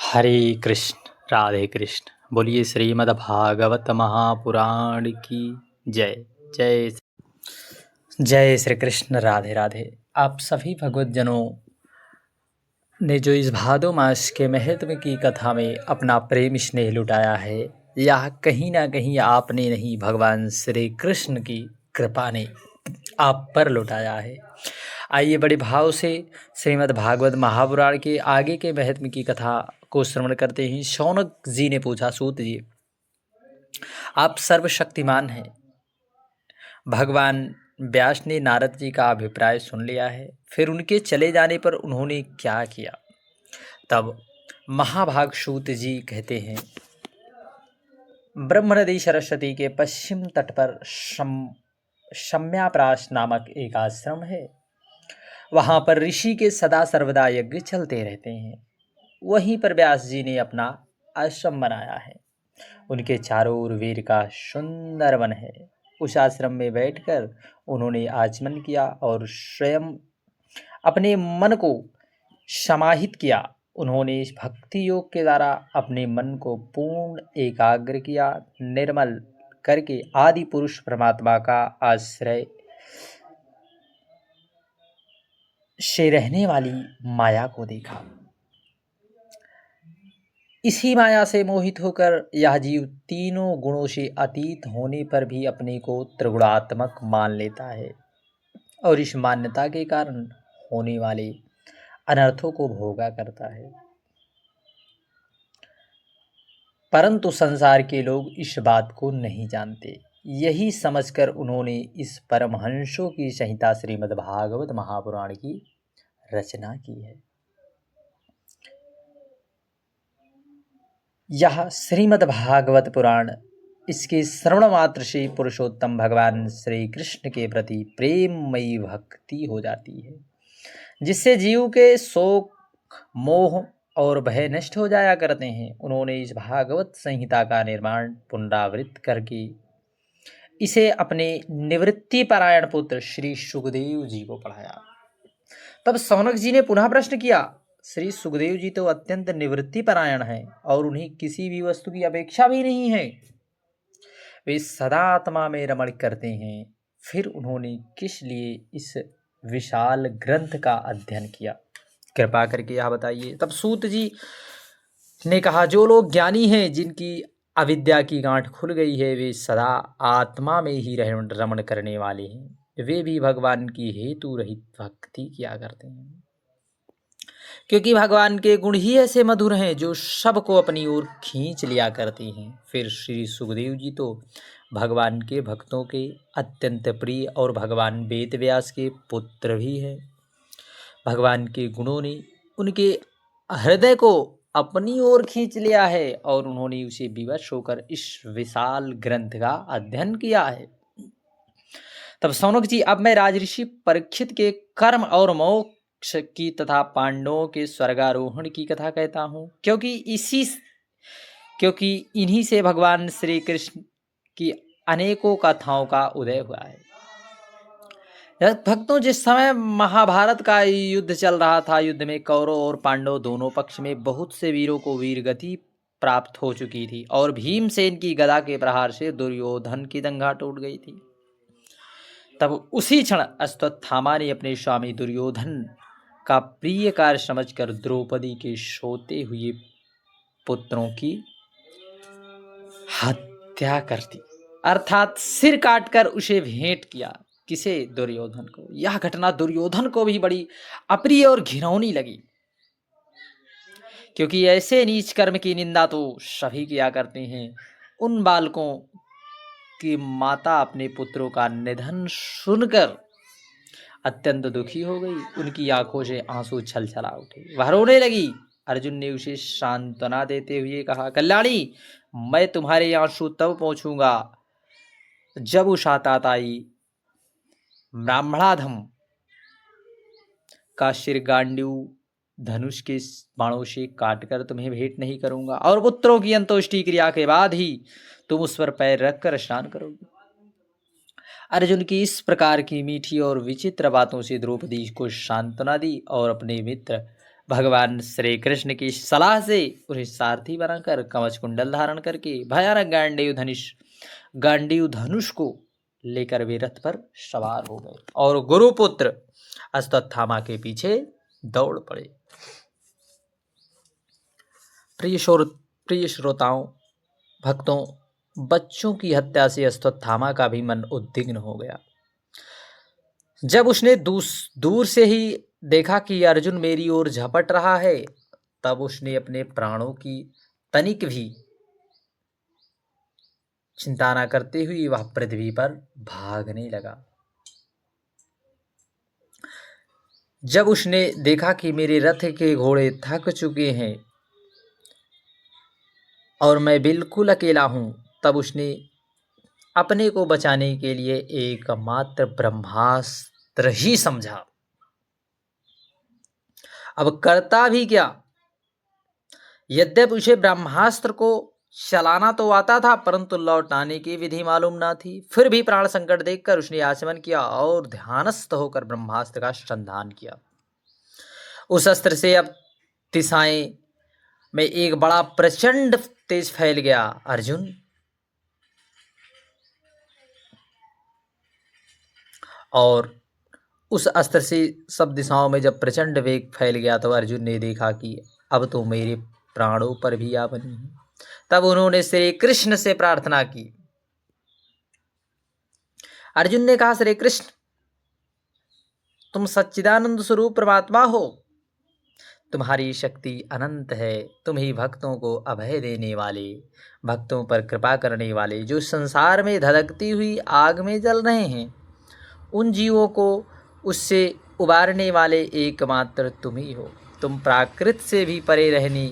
हरे कृष्ण राधे कृष्ण। बोलिए श्रीमद् भागवत महापुराण की जय। जय जय श्री कृष्ण। राधे राधे। आप सभी भगवत जनों ने जो इस भादो मास के महत्व की कथा में अपना प्रेम स्नेह लुटाया है, यह कहीं ना कहीं आपने नहीं, भगवान श्री कृष्ण की कृपा ने आप पर लुटाया है। आइए बड़े भाव से श्रीमद् भागवत महापुराण के आगे के महत्व की कथा को श्रवण करते हैं। शौनक जी ने पूछा, सूत जी आप सर्वशक्तिमान हैं। भगवान व्यास ने नारद जी का अभिप्राय सुन लिया है, फिर उनके चले जाने पर उन्होंने क्या किया? तब महाभाग सूत जी कहते हैं, ब्रह्म नदी सरस्वती के पश्चिम तट पर शम्याप्राश नामक एक आश्रम है। वहां पर ऋषि के सदा सर्वदा यज्ञ चलते रहते हैं। वहीं पर व्यास जी ने अपना आश्रम बनाया है। उनके चारों ओर वीर का सुंदर वन है। उस आश्रम में बैठकर उन्होंने आचमन किया और स्वयं अपने मन को समाहित किया। उन्होंने इस भक्ति योग के द्वारा अपने मन को पूर्ण एकाग्र किया, निर्मल करके आदि पुरुष परमात्मा का आश्रय से रहने वाली माया को देखा। इसी माया से मोहित होकर यह जीव तीनों गुणों से अतीत होने पर भी अपने को त्रिगुणात्मक मान लेता है और इस मान्यता के कारण होने वाले अनर्थों को भोगा करता है। परंतु संसार के लोग इस बात को नहीं जानते। यही समझकर उन्होंने इस परमहंसों की संहिता श्रीमद् भागवत महापुराण की रचना की है। यह श्रीमद् भागवत पुराण, इसके श्रवण मात्र से पुरुषोत्तम भगवान श्री कृष्ण के प्रति प्रेममयी भक्ति हो जाती है, जिससे जीव के शोक, मोह और भय नष्ट हो जाया करते हैं। उन्होंने इस भागवत संहिता का निर्माण पुनरावृत्त करके इसे अपने निवृत्ति परायण पुत्र श्री सुखदेव जी को पढ़ाया। तब शौनक जी ने पुनः प्रश्न किया, श्री सुखदेव जी तो अत्यंत निवृत्ति परायण हैं और उन्हें किसी भी वस्तु की अपेक्षा भी नहीं है। वे सदा आत्मा में रमण करते हैं, फिर उन्होंने किस लिए इस विशाल ग्रंथ का अध्ययन किया? कृपा करके यह बताइए। तब सूत जी ने कहा, जो लोग ज्ञानी हैं, जिनकी अविद्या की गांठ खुल गई है, वे सदा आत्मा में ही रमण करने वाले हैं। वे भी भगवान की हेतु रहित भक्ति किया करते हैं, क्योंकि भगवान के गुण ही ऐसे मधुर हैं जो सबको अपनी ओर खींच लिया करते हैं। फिर श्री सुखदेव जी तो भगवान के भक्तों के अत्यंत प्रिय और भगवान वेद व्यास के पुत्र भी हैं। भगवान के गुणों ने उनके हृदय को अपनी ओर खींच लिया है और उन्होंने उसे विवश होकर इस विशाल ग्रंथ का अध्ययन किया है। तब शौनक जी, अब मैं राजऋषि परीक्षित के कर्म और मोक्ष की तथा पांडवों के स्वर्गारोहण की कथा कहता हूँ, क्योंकि इन्हीं से भगवान श्री कृष्ण की अनेकों कथाओं का उदय हुआ है। भक्तों, जिस समय महाभारत का युद्ध चल रहा था, युद्ध में कौरव और पांडव दोनों पक्ष में बहुत से वीरों को वीरगति प्राप्त हो चुकी थी और भीमसेन की गदा के प्रहार से दुर्योधन की दंगा टूट गई थी। तब उसी क्षण अश्वत्थामा ने अपने स्वामी दुर्योधन का प्रिय कार्य समझकर द्रौपदी के सोते हुए पुत्रों की हत्या कर दी, अर्थात सिर काटकर उसे भेंट किया। किसे? दुर्योधन को। यह घटना दुर्योधन को भी बड़ी अप्रिय और घिनौनी लगी, क्योंकि ऐसे नीच कर्म की निंदा तो सभी किया करते हैं। उन बालकों की माता अपने पुत्रों का निधन सुनकर अत्यंत दुखी हो गई। उनकी आंखों से आंसू छलछला उठे, वह रोने लगी। अर्जुन ने उसे सांत्वना देते हुए कहा, कल्याणी, मैं तुम्हारे आंसू तब पहुंचूंगा जब उस आताताई ब्राह्मणाधम का सिर गांडीव धनुष के बाणों से काटकर तुम्हें भेंट नहीं करूंगा, और पुत्रों की अंत्येष्टि क्रिया के बाद ही तुम उस पर पैर रखकर स्नान करोगे। अर्जुन की इस प्रकार की मीठी और विचित्र बातों से द्रौपदी को सांत्वना दी और अपने मित्र भगवान श्री कृष्ण की सलाह से उन्हें सारथी बनाकर कवच कुंडल धारण करके भयानक गांडीव धनुष को लेकर वे रथ पर सवार हो गए और गुरुपुत्र अश्वत्थामा के पीछे दौड़ पड़े। प्रिय श्रोताओं, भक्तों, बच्चों की हत्या से अश्वत्थामा का भी मन उद्विग्न हो गया। जब उसने दूर से ही देखा कि अर्जुन मेरी ओर झपट रहा है, तब उसने अपने प्राणों की तनिक भी चिंता न करते हुए वह पृथ्वी पर भागने लगा। जब उसने देखा कि मेरे रथ के घोड़े थक चुके हैं और मैं बिल्कुल अकेला हूं, तब उसने अपने को बचाने के लिए एकमात्र ब्रह्मास्त्र ही समझा। अब करता भी क्या? यद्यपि उसे ब्रह्मास्त्र को चलाना तो आता था, परंतु लौटाने की विधि मालूम ना थी। फिर भी प्राण संकट देखकर उसने आचमन किया और ध्यानस्थ होकर ब्रह्मास्त्र का संधान किया। उस अस्त्र से अब दिशाएं में एक बड़ा प्रचंड तेज फैल गया। अर्जुन और उस अस्त्र से सब दिशाओं में जब प्रचंड वेग फैल गया तो अर्जुन ने देखा कि अब तो मेरे प्राणों पर भी आ बनी है। तब उन्होंने श्री कृष्ण से प्रार्थना की। अर्जुन ने कहा, श्री कृष्ण, तुम सच्चिदानंद स्वरूप परमात्मा हो, तुम्हारी शक्ति अनंत है। तुम ही भक्तों को अभय देने वाले, भक्तों पर कृपा करने वाले, जो संसार में धधकती हुई आग में जल रहे हैं, उन जीवों को उससे उबारने वाले एकमात्र तुम ही हो। तुम प्राकृत से भी परे रहने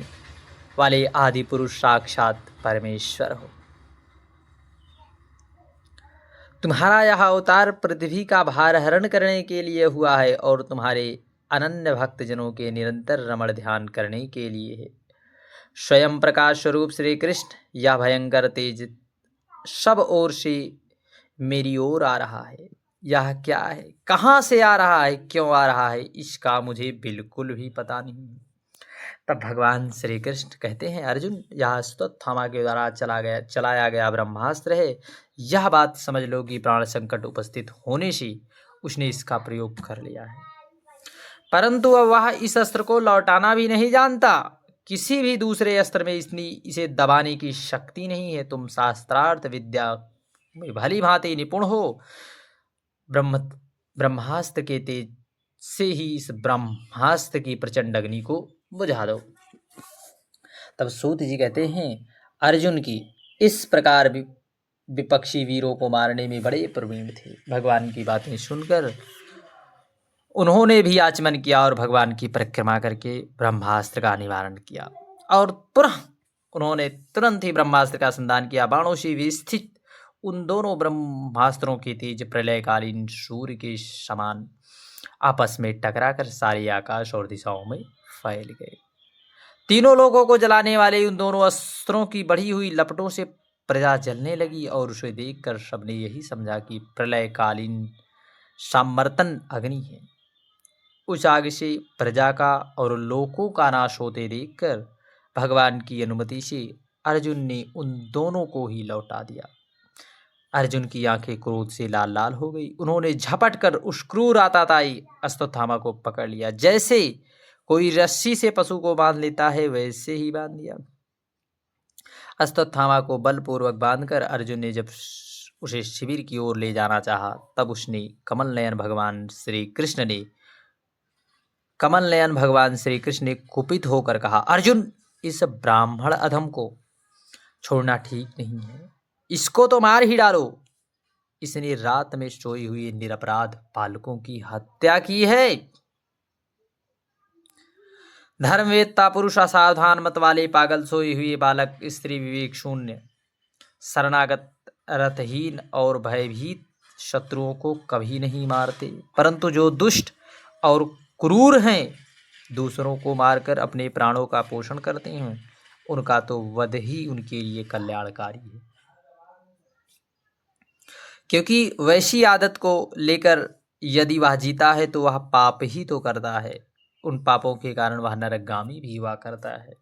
वाले आदि पुरुष साक्षात परमेश्वर हो। तुम्हारा यह अवतार पृथ्वी का भार हरण करने के लिए हुआ है और तुम्हारे अनन्य भक्तजनों के निरंतर रमण ध्यान करने के लिए है। स्वयं प्रकाश स्वरूप श्री कृष्ण यह भयंकर तेज सब ओर से मेरी ओर आ रहा है। यह क्या है, कहाँ से आ रहा है, क्यों आ रहा है, इसका मुझे बिल्कुल भी पता नहीं। तब भगवान श्री कृष्ण कहते हैं, अर्जुन, यह अश्वत्थामा के द्वारा चलाया गया ब्रह्मास्त्र है। यह बात समझ लो कि प्राण संकट उपस्थित होने से उसने इसका प्रयोग कर लिया है, परंतु अब वह इस अस्त्र को लौटाना भी नहीं जानता। किसी भी दूसरे अस्त्र में इसे दबाने की शक्ति नहीं है। तुम शास्त्रार्थ विद्या में भली भांति निपुण हो। ब्रह्मास्त्र के तेज से ही इस ब्रह्मास्त्र की प्रचंड अग्नि को बुझा दो। तब सूत जी कहते हैं, अर्जुन की इस प्रकार विपक्षी वीरों को मारने में बड़े प्रवीण थे। भगवान की बातें सुनकर उन्होंने भी आचमन किया और भगवान की परिक्रमा करके ब्रह्मास्त्र का निवारण किया और उन्होंने तुरंत ही ब्रह्मास्त्र का संधान किया। बाणों से विस्थित उन दोनों ब्रह्मास्त्रों के तेज प्रलयकालीन सूर्य के समान आपस में टकराकर सारे आकाश और दिशाओं में फैल गए। तीनों लोगों को जलाने वाले उन दोनों अस्त्रों की बढ़ी हुई लपटों से प्रजा जलने लगी और उसे देखकर सबने यही समझा कि प्रलयकालीन सामर्तन अग्नि है। उस आग से प्रजा का और लोकों का नाश होते देखकर भगवान की अनुमति से अर्जुन ने उन दोनों को ही लौटा दिया। अर्जुन की आंखें क्रोध से लाल लाल हो गई। उन्होंने झपट कर उस क्रूर आतताई अश्वत्थामा को पकड़ लिया। जैसे कोई रस्सी से पशु को बांध लेता है, वैसे ही बांध दिया। अश्वत्थामा को बलपूर्वक बांधकर अर्जुन ने जब उसे शिविर की ओर ले जाना चाहा, तब उसने कमल नयन भगवान श्री कृष्ण ने कुपित होकर कहा, अर्जुन, इस ब्राह्मण अधम को छोड़ना ठीक नहीं है, इसको तो मार ही डालो। इसने रात में सोए हुए निरपराध बालकों की हत्या की है। धर्मवेत्ता पुरुष, असावधान मत वाले पागल, सोए हुए बालक, स्त्री विवेक शून्य, शरणागत, रथहीन और भयभीत शत्रुओं को कभी नहीं मारते, परंतु जो दुष्ट और क्रूर हैं, दूसरों को मारकर अपने प्राणों का पोषण करते हैं, उनका तो वध ही उनके लिए कल्याणकारी है। क्योंकि वैसी आदत को लेकर यदि वह जीता है तो वह पाप ही तो करता है। उन पापों के कारण वह नरकगामी भी हुआ करता है।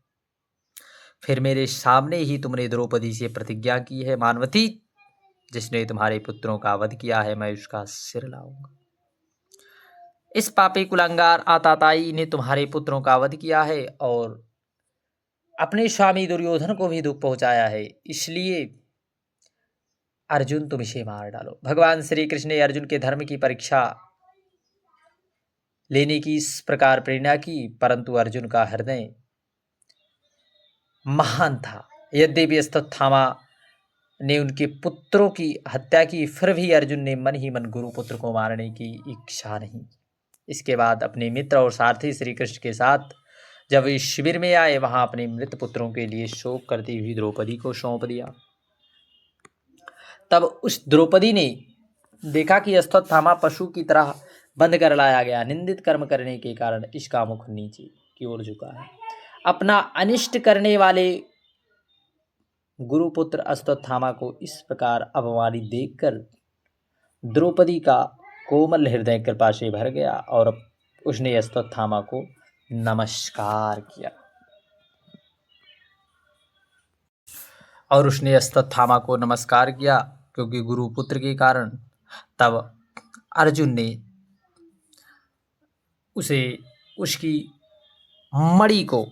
फिर मेरे सामने ही तुमने द्रौपदी से प्रतिज्ञा की है, मानवती, जिसने तुम्हारे पुत्रों का वध किया है मैं उसका सिर लाऊंगा। इस पापी कुलंगार आताताई ने तुम्हारे पुत्रों का वध किया है और अपने स्वामी दुर्योधन को भी दुख पहुंचाया है, इसलिए अर्जुन तुम इसे मार डालो। भगवान श्री कृष्ण ने अर्जुन के धर्म की परीक्षा लेने की इस प्रकार प्रेरणा की, परंतु अर्जुन का हृदय महान था। यद्यपि अश्वत्थामा ने उनके पुत्रों की हत्या की, फिर भी अर्जुन ने मन ही मन गुरुपुत्र को मारने की इच्छा नहीं। इसके बाद अपने मित्र और सारथी श्री कृष्ण के साथ जब वे शिविर में आए, वहां अपने मृत पुत्रों के लिए शोक करती हुई द्रौपदी को सौंप दिया। तब उस द्रौपदी ने देखा कि अश्वत्थामा पशु की तरह बंद कर लाया गया। निंदित कर्म करने के कारण इसका मुख नीचे की ओर झुका है। अपना अनिष्ट करने वाले गुरुपुत्र अश्वत्थामा को इस प्रकार अपमानित देखकर द्रौपदी का कोमल हृदय कृपा से भर गया और उसने अश्वत्थामा को नमस्कार किया। क्योंकि गुरुपुत्र के कारण तब अर्जुन ने उसे उसकी मणि को,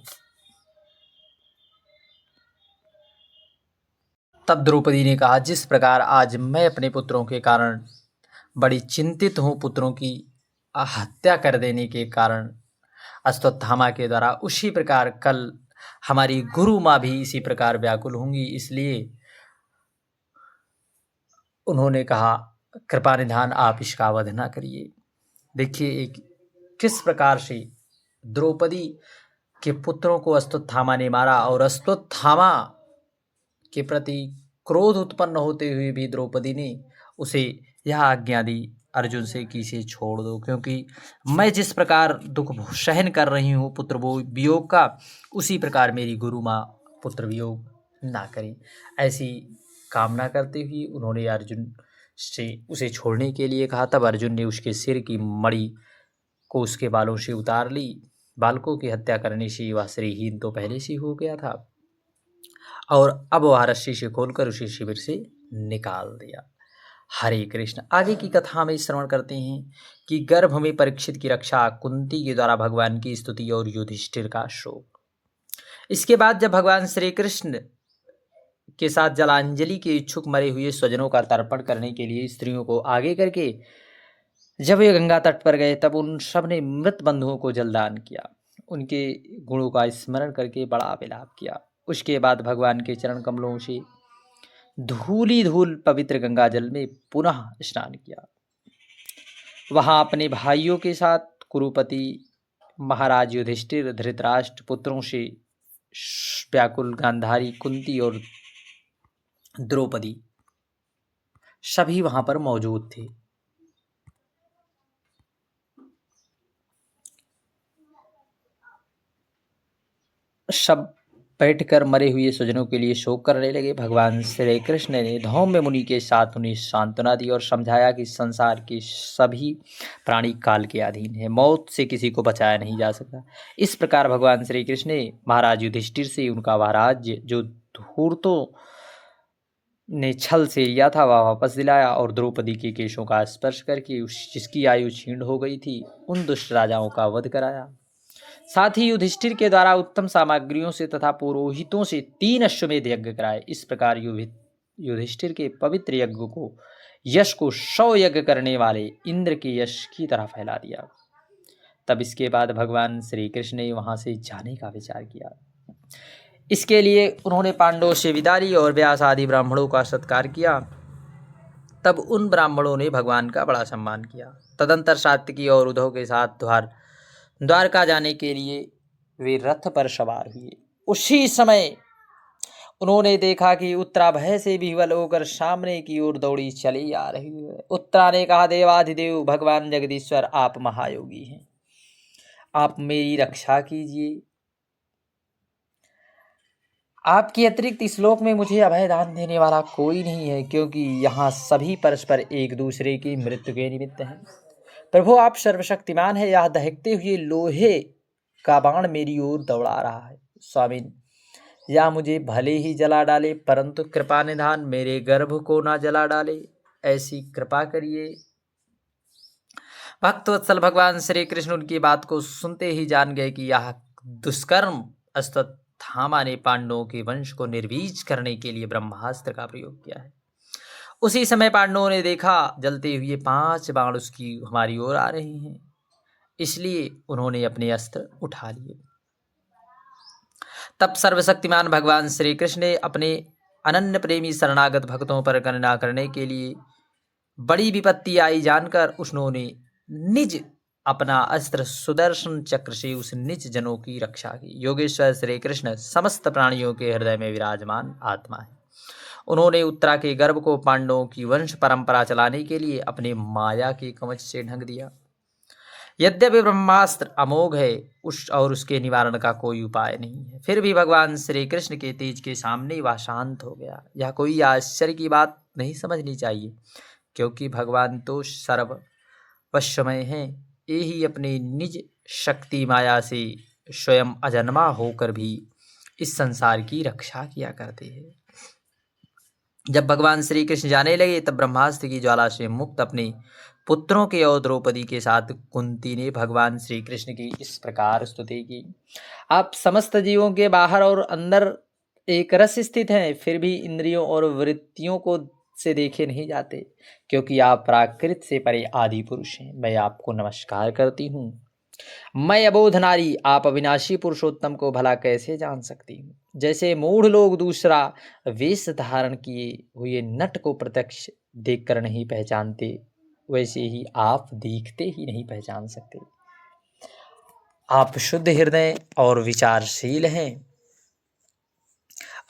तब द्रौपदी ने कहा, जिस प्रकार आज मैं अपने पुत्रों के कारण बड़ी चिंतित हूँ, पुत्रों की हत्या कर देने के कारण अश्वत्थामा के द्वारा, उसी प्रकार कल हमारी गुरु माँ भी इसी प्रकार व्याकुल होंगी। इसलिए उन्होंने कहा, कृपा निधान आप इसका वध न करिए। देखिए एक किस प्रकार से द्रौपदी के पुत्रों को अश्वत्थामा ने मारा और अश्वत्थामा के प्रति क्रोध उत्पन्न होते हुए भी द्रौपदी ने उसे यह आज्ञा दी अर्जुन से कि इसे छोड़ दो, क्योंकि मैं जिस प्रकार दुख सहन कर रही हूँ पुत्र वियोग का, उसी प्रकार मेरी गुरु माँ पुत्र वियोग ना करें। ऐसी कामना करते हुए उन्होंने अर्जुन से उसे छोड़ने के लिए कहा। तब अर्जुन ने उसके सिर की मणि को उसके बालों से उतार ली। बालकों की हत्या करने से वह श्रीहीन तो पहले से हो गया था और अब वह रस्सी से खोलकर उसे शिविर से निकाल दिया। हरे कृष्ण। आगे की कथा में श्रवण करते हैं कि गर्भ में परीक्षित की रक्षा, कुंती के द्वारा भगवान की स्तुति और युधिष्ठिर का शोक। इसके बाद जब भगवान श्री कृष्ण के साथ जलांजलि के इच्छुक मरे हुए स्वजनों का तर्पण करने के लिए स्त्रियों को आगे करके जब वे गंगा तट पर गए, तब उन सब ने मृत बंधुओं को जलदान किया, उनके गुणों का स्मरण करके बड़ा विलाप किया। उसके बाद भगवान के चरण कमलों से धूली धूल पवित्र गंगा जल में पुनः स्नान किया। वहां अपने भाइयों के साथ कुरुपति महाराज युधिष्ठिर, धृतराष्ट्र पुत्रों से व्याकुल गांधारी, कुंती और द्रौपदी सभी वहां पर मौजूद थे। सब बैठकर मरे हुए स्वजनों के लिए शोक करने लगे। भगवान श्री कृष्ण ने धौम्य मुनि के साथ उन्हें सांत्वना दी और समझाया कि संसार के सभी प्राणी काल के अधीन है, मौत से किसी को बचाया नहीं जा सकता। इस प्रकार भगवान श्री कृष्ण ने महाराज युधिष्ठिर से उनका वह राज्य जो धूर्तों ने छल से लिया था वह वापस दिलाया और द्रौपदी के केशों का स्पर्श करके जिसकी आयु क्षीण हो गई थी उन दुष्ट राजाओं का वध कराया। साथ ही युधिष्ठिर के द्वारा उत्तम सामग्रियों से तथा पुरोहितों से 3 अश्वमेध यज्ञ कराए। इस प्रकार युधिष्ठिर के पवित्र यज्ञ को यश को 100 यज्ञ करने वाले इंद्र के यश की तरह फैला दिया। तब इसके बाद भगवान श्री कृष्ण ने वहां से जाने का विचार किया। इसके लिए उन्होंने पांडवों से विदा ली और व्यास आदि ब्राह्मणों का सत्कार किया। तब उन ब्राह्मणों ने भगवान का बड़ा सम्मान किया। तदंतर सात्विकी और उद्धव के साथ द्वारका जाने के लिए वे रथ पर सवार हुए। उसी समय उन्होंने देखा कि उत्तरा भय से विह्वल होकर सामने की ओर दौड़ी चली आ रही है। उत्तरा ने कहा, देवाधिदेव भगवान जगदीश्वर, आप महायोगी हैं, आप मेरी रक्षा कीजिए। आपके अतिरिक्त इस लोक में मुझे अभय दान देने वाला कोई नहीं है, क्योंकि यहाँ सभी परस्पर एक दूसरे की मृत्यु के निमित्त हैं। प्रभु आप सर्वशक्तिमान है, यह दहकते हुए लोहे का बाण मेरी ओर दौड़ा रहा है। स्वामी, या मुझे भले ही जला डाले, परंतु कृपा निधान मेरे गर्भ को ना जला डाले, ऐसी कृपा करिए। भक्तवत्सल भगवान श्री कृष्ण उनकी बात को सुनते ही जान गए कि यह दुष्कर्म अश्वत्थामा ने पांडवों के वंश को निर्वीज करने के लिए ब्रह्मास्त्र का प्रयोग किया है। उसी समय पांडवों ने देखा जलते हुए 5 बाण उसकी हमारी ओर आ रहे हैं, इसलिए उन्होंने अपने अस्त्र उठा लिए। तब सर्वशक्तिमान भगवान श्री कृष्ण ने अपने अनन्य प्रेमी शरणागत भक्तों पर करुणा करने के लिए बड़ी विपत्ति आई जानकर उन्होंने निज अपना अस्त्र सुदर्शन चक्र से उस निज जनों की रक्षा की। योगेश्वर श्री कृष्ण समस्त प्राणियों के हृदय में विराजमान आत्मा है। उन्होंने उत्तरा के गर्भ को पांडवों की वंश परंपरा चलाने के लिए अपने माया के कवच से ढक दिया। यद्यपि ब्रह्मास्त्र अमोघ है और उसके निवारण का कोई उपाय नहीं है, फिर भी भगवान श्री कृष्ण के तेज के सामने वह शांत हो गया। यह कोई आश्चर्य की बात नहीं समझनी चाहिए, क्योंकि भगवान तो सर्ववशमय हैं। ये ही अपने निज शक्ति माया से स्वयं अजन्मा होकर भी इस संसार की रक्षा किया करते हैं। जब भगवान श्री कृष्ण जाने लगे तब ब्रह्मास्त्र की ज्वाला से मुक्त अपने पुत्रों के और द्रौपदी के साथ कुंती ने भगवान श्री कृष्ण की इस प्रकार स्तुति की। आप समस्त जीवों के बाहर और अंदर एक रस स्थित हैं, फिर भी इंद्रियों और वृत्तियों को से देखे नहीं जाते, क्योंकि आप प्राकृत से परे आदि पुरुष हैं। मैं आपको नमस्कार करती हूँ। मैं अबोध नारी आप अविनाशी पुरुषोत्तम को भला कैसे जान सकती हूँ। जैसे मूढ़ लोग दूसरा वेश धारण किए हुए नट को प्रत्यक्ष देखकर नहीं पहचानते, वैसे ही आप देखते ही नहीं पहचान सकते। आप शुद्ध हृदय और विचारशील हैं।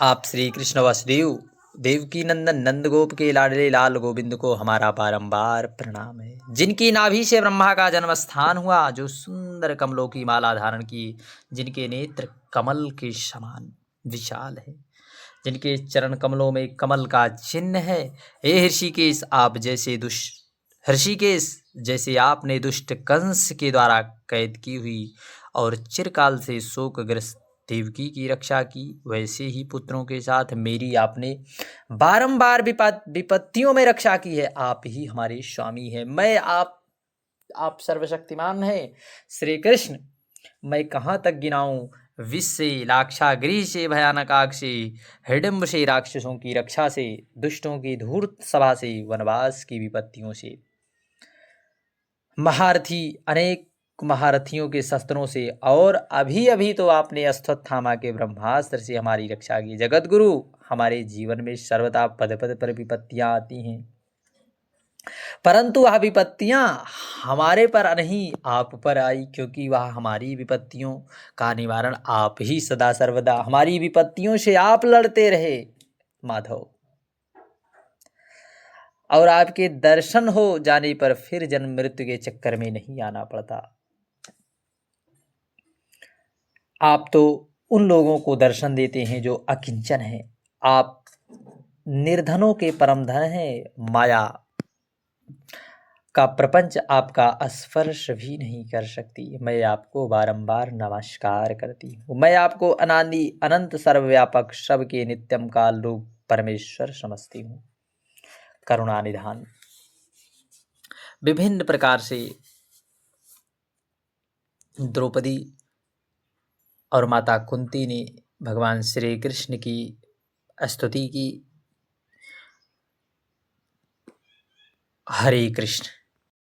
आप श्री कृष्ण वसुदेव देवकी नंदन नंदगोप के लाडले लाल गोविंद को हमारा बारंबार प्रणाम है, जिनकी नाभि से ब्रह्मा का जन्म स्थान हुआ, जो सुंदर कमलों की माला धारण की, जिनके नेत्र कमल के समान विशाल है, जिनके चरण कमलों में कमल का चिन्ह है। हे ऋषिकेश, आप जैसे ऋषिकेश जैसे आपने दुष्ट कंस के द्वारा कैद की हुई और चिरकाल से शोकग्रस्त देवकी की रक्षा की, वैसे ही पुत्रों के साथ मेरी आपने बारंबार विपत्तियों में रक्षा की है। आप ही हमारे स्वामी हैं। मैं आप सर्वशक्तिमान हैं श्री कृष्ण। मैं कहाँ तक गिनाऊं? विष से, लाक्षागृह से, भयानक आग से, हिडिंब से, राक्षसों की रक्षा से, दुष्टों की धूर्त सभा से, वनवास की विपत्तियों से, महारथी अनेक महारथियों के शस्त्रों से, और अभी अभी तो आपने अश्वत्थामा के ब्रह्मास्त्र से हमारी रक्षा की। जगत गुरु, हमारे जीवन में सर्वदा पद पद पर विपत्तियां आती हैं, परंतु वह विपत्तियां हमारे पर नहीं आप पर आई, क्योंकि वह हमारी विपत्तियों का निवारण आप ही सदा सर्वदा हमारी विपत्तियों से आप लड़ते रहे माधव। और आपके दर्शन हो जाने पर फिर जन्म मृत्यु के चक्कर में नहीं आना पड़ता। आप तो उन लोगों को दर्शन देते हैं जो अकिंचन हैं। आप निर्धनों के परम धन हैं। माया का प्रपंच आपका स्पर्श भी नहीं कर सकती। मैं आपको बारंबार नमस्कार करती हूँ। मैं आपको अनादि अनंत सर्वव्यापक सबके नित्यम काल रूप परमेश्वर समझती हूँ। करुणा निधान। विभिन्न प्रकार से द्रौपदी और माता कुंती ने भगवान श्री कृष्ण की स्तुति की। हरे कृष्ण।